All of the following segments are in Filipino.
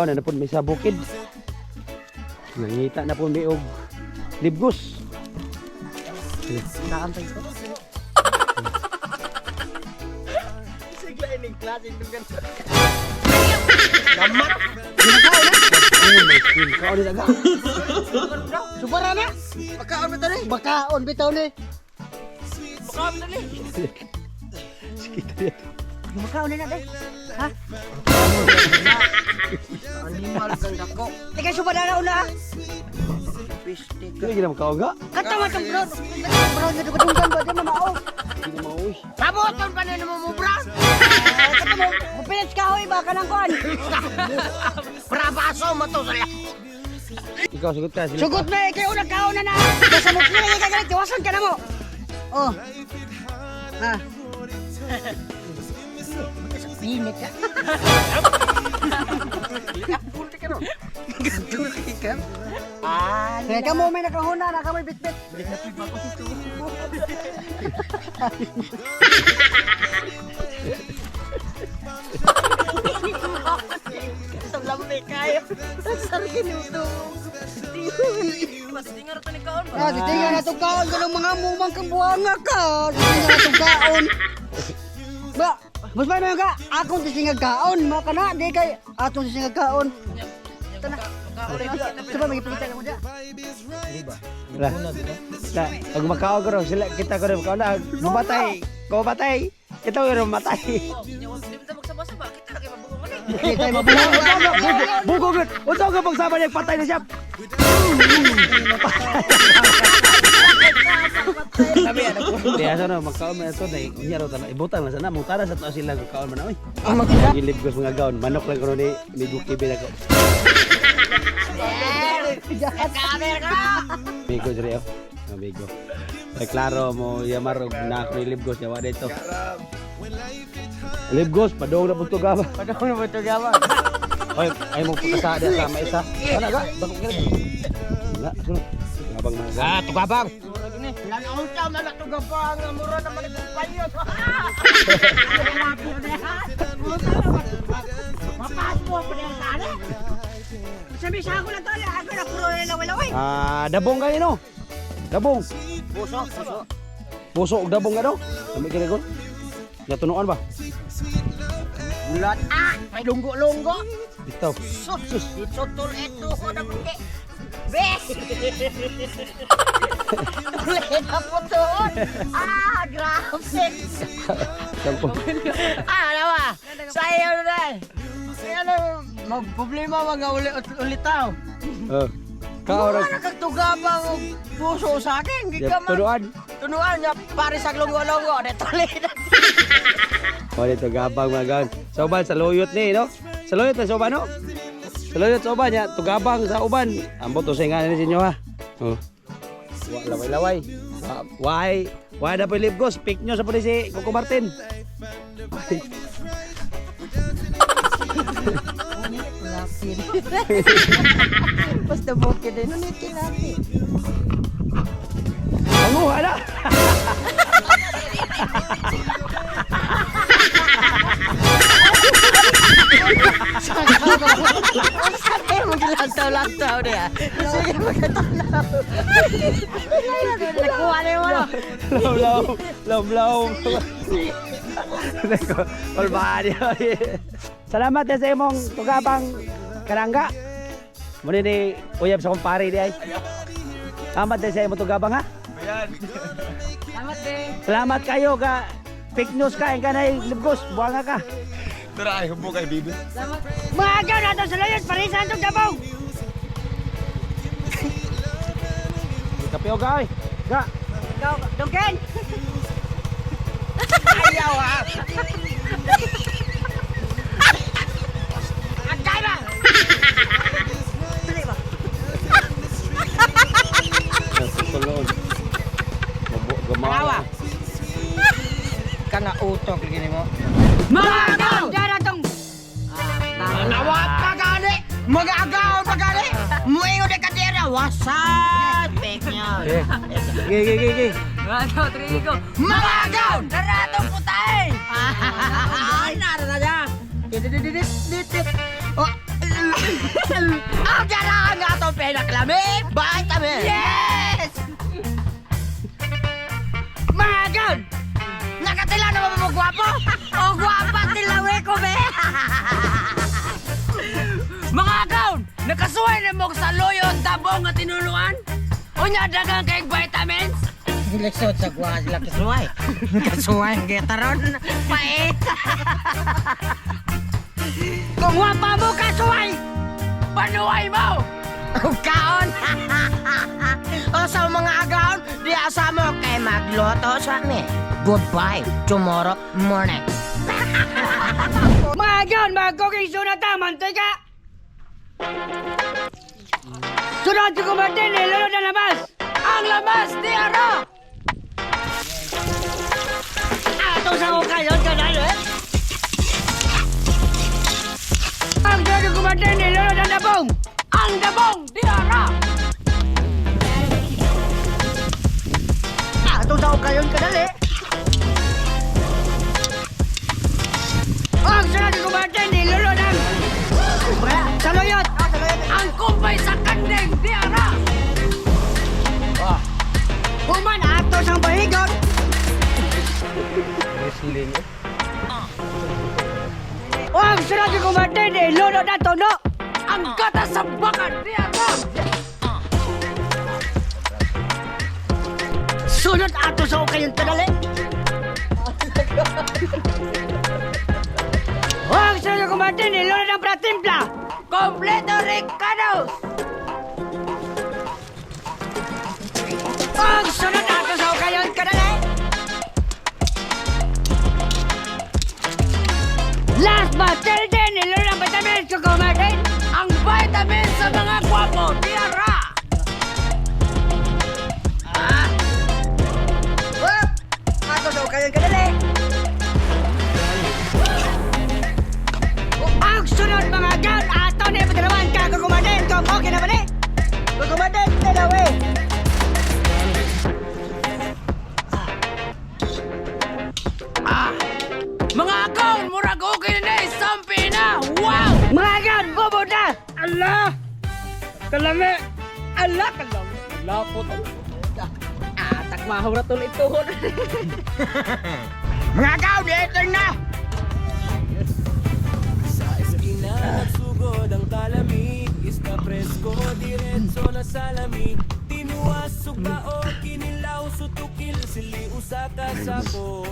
kaon na po may sa bukid. Nangita na po may og libgos. Nakantay ko. Sigla ining klase ng ganito. Gamat! Ginagawa na! Kaon na ga. Subara na! Bakaon bitaw ni! Bakaon bitaw ni! Bakaon bitaw ni! Sikita yan. Bakaon na day! Ha? Animal kang dako! Teka, subara na una! Pistik ka! Kaya ginam kaon ga? Katawa kang bro! Bro, nadukadunggan ba? Di mamao! Hindi mauwi. Pabuton pa na naman mo, bro! Kata mo, mupinits ka hoy, baka nang kuhan! Brabaso mo to sila! Ikaw sugot ka sila. Sugot na, kayo nagkaon na na! Basta mo pinili ka galit, tiwasan ka na mo! Oh! Ha? Pinit ka! Pulti ka no? Pulti ka? Kaya ka mo may nakahuna, nakamay bit-bit! Pinapit ba ko dito? Sa lamay kayo. Sa minuto. Titingar ito ni kaon. Titingar na itong kaon. Ganang mga mumang kabuhanga ka. Titingar na itong kaon. Ba, mas ba na yung ka? Akong titingar kaon. Maka na, di kay atong titingar kaon. Ito na. Ito ba, magipilitan ka mo dyan? Wala. Na, pag makaon ko rin, sila kita ko rin makaon na. Mamatay. Kung mamatay. Kita ko rin mamatay. Kita yung mabuhay. Bugugit! Unsa ka pagsama niya patay na siya? Sabi yan ako. Kaya sana magkaon man ito na inya raw tala ibutang lang sana mutara sa to sila kaon man oy. Ang magkita. Gilib ko mga gaon manok lang ko ni Duki bin ako. Kamer ka! Amigo dire oh. Amigo. Ay klaro mo yamarog na ako ni Libgos ya wa dito. Libgos padong na punto gaba. Padong na punto gaba. Oy, ay mo pagkasa dia sama isa. Ana ga? Bakit kini? Wala, sunod. Gabang mga. Ah, tugabang. Lanong tama na tugabang, mura naman itong payo. Mapas mo pa rin sana. Sabi ako na tali, ako na puro na laway-laway. Ah, dabong kayo no? Dabong. Puso, puso. Puso og dabong ano? Kami kini ko. Natunuan ba? Bulat may lunggo-lunggo. Bitaw. Sus, itutol ito ko na puti. Be! Tuloy na po doon. Grabe. Sampo. Nawa. Sayo na rin. Ano, problema mga ulitaw. Kaorag. Ano kagtugabang o puso sa akin? Hindi ka man. Tunuan. Tunuan niya, pare sa lunggo-lunggo. Tuloy na. O dito gabang mga gaon. Sa uban sa loyot ni no? Sa loyot na sa uban no? Sa loyot sa uban ya, tugabang sa uban. Ambot to sa ingana ni sinyo ha. Oh. Laway-laway. Why na po Libgos? Pick nyo sa polisi, Coco Martin. Basta bukid din. Ulitin natin. Panguha na! Sabi mo gilantaw-lantaw niya. Sige, magkatanaw. Nakuha na yung ano. Law. Palbahan niya. Salamat sa imong tugabang karangga. Muna ni uyab sa kumpare di ay. Salamat sa imong tugabang ha. Salamat din. Salamat kayo ka. Fake news ka, ka na Libgos, buwanga ka. Tara, ay hubo kay Bibi. Maaga na ito sa layon, parisan itong dabong. Kapio ka oy. Ga. Ikaw, Dongken. Ayaw ha. Agay ba? Dali ba? Tulon. Gamawa. Ka nga utok lagi mo. Magaw! Diyan na itong... Nawat ka gani! Mag-agaw pa gani! Muingo de kadera! Wasat! Fake news! Gigi. Magaw, Trigo! Magaw! Naratong putay! Ay, nara na niya! Didit! Oh! Ang kailangan nga itong pinaklamig! Vitamin! Yes! Mga gan! Nakatila naman mo gwapo? O gwapa tilawi ko, be! Mga gan! Nakasuway na mo sa loyon tabong nga tinuluan? O niya dagang kayong vitamins? Lisod sa gwa sila kasuway. Kasuway ang gitaron. Pait! Kung wapa mo kasuway, panuway mo! Kaon! O sa mga agaon, di asa mo kay magluto sa amin. Goodbye, tomorrow morning. Mga agaon, mag-cooking sunat ang mantika! Sunod ko Martin, ilunod na labas! Ang labas, di aro! Ato sa ukayon ka na, eh? Ang sunod ko Martin, ilunod ang dabong! Ang dabong, di aro! Ato sa ukayon ka na, eh? Ang sunod ko Martin, ilunod ang... Saluyot! Ang kumpay sa kandeng, di ara! Human ato sang bahigot! Wrestling eh. O ang sunod ko Martin, iluno na tono! Ang gata sa bakan, di ara! Sunod ato sa ukayong tanali! O ang sunod ko Martin, iluno ng pratimpla! Kompleto Ricados! Ang sunod ato sa ukayon kanali! Last but till then, iluno ng vitamins ko Martin! Ang vitamins sa mga gwapo, tiara! Ato sa ukayon kanali. Ang sunod mga gan, ato na ipagdalaman ka kukumanin kung okay na ba ni? Kukumatin, tilawi. Mga gan, murag okay na sampi na! Wow! Mga gan, bobo na! Allah! Kalami! Allah! Kalami! Lapot! Tak mahal na ito ito. Mga gan, ito na! Nagsugod ang kalami, isda presko, diretso na salami. Tinuwasog bao, kinilaw, sutukil, sili usaka sako.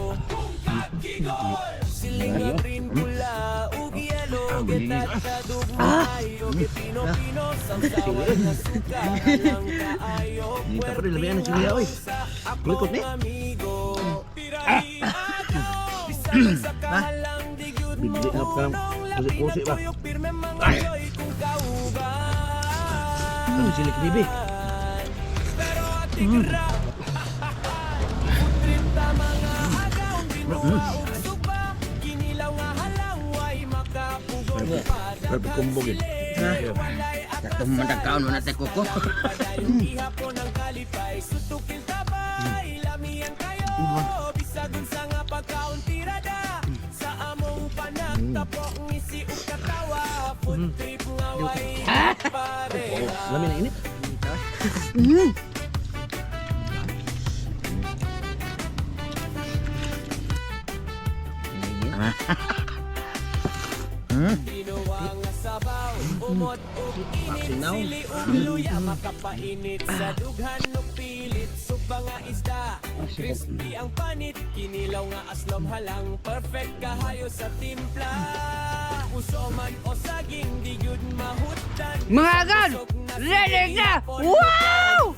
Siling ang green pula, ugi yelo, getat sa dubuhay, oge pino-pino, samsawan na suka, lang kaayo, puerto sa akong amigo. Pirahi agaw, bisaya sa kahalang digyud mo, Kusi ba? Silik bibi. Perfect combo gid. Ito mandagkaon mo na tayo kuko. Lami na init. Sinaw. Luya makapainit sa dughan no pilit suba nga isda. Crispy ang panit, kinilaw nga aslom halang perfect kahayo sa timpla. Usoman o saging di yun mahutan. Mga gan, ready na! Wow!